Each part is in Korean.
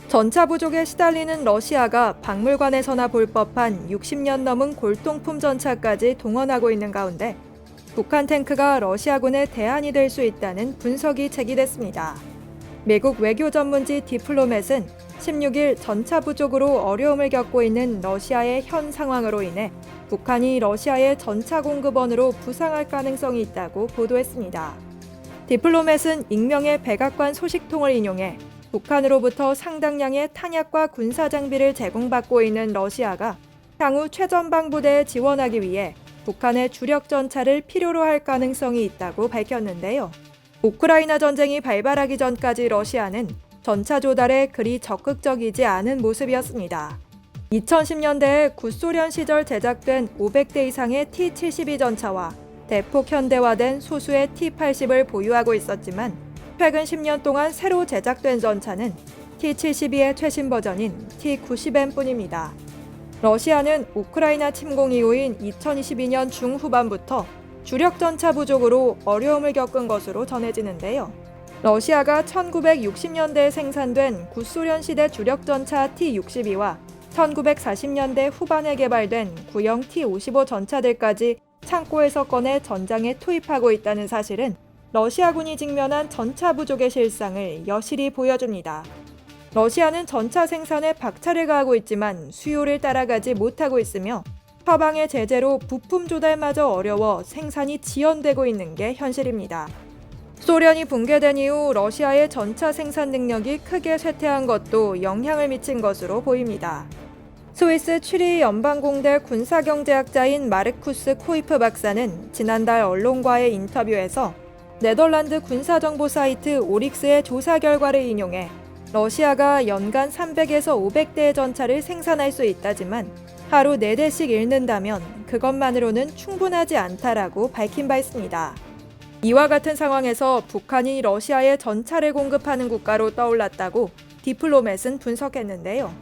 전차 부족에 시달리는 러시아가 박물관에서나 볼 법한 60년 넘은 골동품 전차까지 동원하고 있는 가운데 북한 탱크가 러시아군의 대안이 될 수 있다는 분석이 제기됐습니다. 미국 외교 전문지 디플로맷은 16일 전차 부족으로 어려움을 겪고 있는 러시아의 현 상황으로 인해 북한이 러시아의 전차 공급원으로 부상할 가능성이 있다고 보도했습니다. 디플로맷은 익명의 백악관 소식통을 인용해 북한으로부터 상당량의 탄약과 군사 장비를 제공받고 있는 러시아가 향후 최전방 부대에 지원하기 위해 북한의 주력 전차를 필요로 할 가능성이 있다고 밝혔는데요. 우크라이나 전쟁이 발발하기 전까지 러시아는 전차 조달에 그리 적극적이지 않은 모습이었습니다. 2010년대에 구소련 시절 제작된 500대 이상의 T-72 전차와 대폭 현대화된 소수의 T-80을 보유하고 있었지만 최근 10년 동안 새로 제작된 전차는 T-72의 최신 버전인 T-90M뿐입니다. 러시아는 우크라이나 침공 이후인 2022년 중후반부터 주력 전차 부족으로 어려움을 겪은 것으로 전해지는데요. 러시아가 1960년대에 생산된 구소련 시대 주력 전차 T-62와 1940년대 후반에 개발된 구형 T-55 전차들까지 창고에서 꺼내 전장에 투입하고 있다는 사실은 러시아군이 직면한 전차 부족의 실상을 여실히 보여줍니다. 러시아는 전차 생산에 박차를 가하고 있지만 수요를 따라가지 못하고 있으며 서방의 제재로 부품 조달마저 어려워 생산이 지연되고 있는 게 현실입니다. 소련이 붕괴된 이후 러시아의 전차 생산 능력이 크게 쇠퇴한 것도 영향을 미친 것으로 보입니다. 스위스 취리 연방공대 군사경제학자인 마르쿠스 코이프 박사는 지난달 언론과의 인터뷰에서 네덜란드 군사정보 사이트 오릭스의 조사 결과를 인용해 러시아가 연간 300에서 500대의 전차를 생산할 수 있다지만 하루 4대씩 잃는다면 그것만으로는 충분하지 않다라고 밝힌 바 있습니다. 이와 같은 상황에서 북한이 러시아에 전차를 공급하는 국가로 떠올랐다고 디플로맷은 분석했는데요.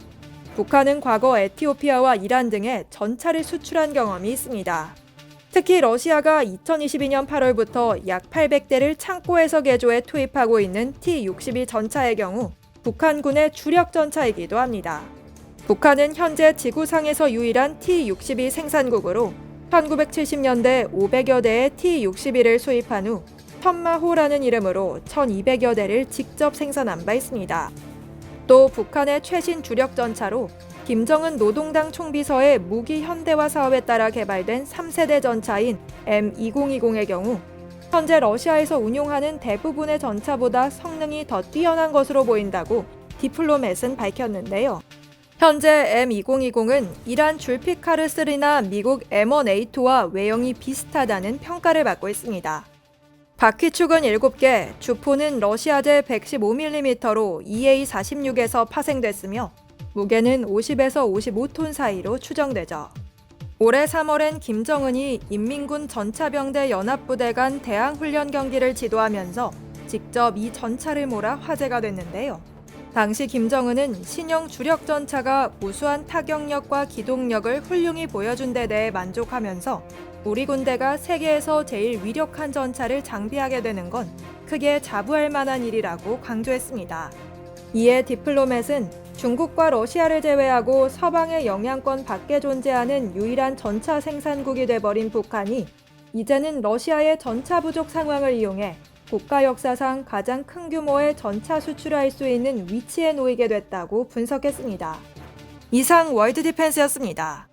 북한은 과거 에티오피아와 이란 등에 전차를 수출한 경험이 있습니다. 특히 러시아가 2022년 8월부터 약 800대를 창고에서 개조해 투입하고 있는 T-62 전차의 경우 북한군의 주력 전차이기도 합니다. 북한은 현재 지구상에서 유일한 T-62 생산국으로 1970년대 500여 대의 T-62를 수입한 후 천마호라는 이름으로 1200여 대를 직접 생산한 바 있습니다. 또 북한의 최신 주력 전차로 김정은 노동당 총비서의 무기 현대화 사업에 따라 개발된 3세대 전차인 M2020의 경우 현재 러시아에서 운용하는 대부분의 전차보다 성능이 더 뛰어난 것으로 보인다고 디플로맷은 밝혔는데요. 현재 M2020은 이란 줄피카르 3나 미국 M1A2와 외형이 비슷하다는 평가를 받고 있습니다. 바퀴축은 7개, 주포는 러시아제 115mm로 EA-46에서 파생됐으며 무게는 50에서 55톤 사이로 추정되죠. 올해 3월엔 김정은이 인민군 전차병대 연합부대 간 대항훈련 경기를 지도하면서 직접 이 전차를 몰아 화제가 됐는데요. 당시 김정은은 신형 주력 전차가 우수한 타격력과 기동력을 훌륭히 보여준 데 대해 만족하면서 우리 군대가 세계에서 제일 위력한 전차를 장비하게 되는 건 크게 자부할 만한 일이라고 강조했습니다. 이에 디플로맷은 중국과 러시아를 제외하고 서방의 영향권 밖에 존재하는 유일한 전차 생산국이 돼버린 북한이 이제는 러시아의 전차 부족 상황을 이용해 국가 역사상 가장 큰 규모의 전차 수출을 할 수 있는 위치에 놓이게 됐다고 분석했습니다. 이상 월드 디펜스였습니다.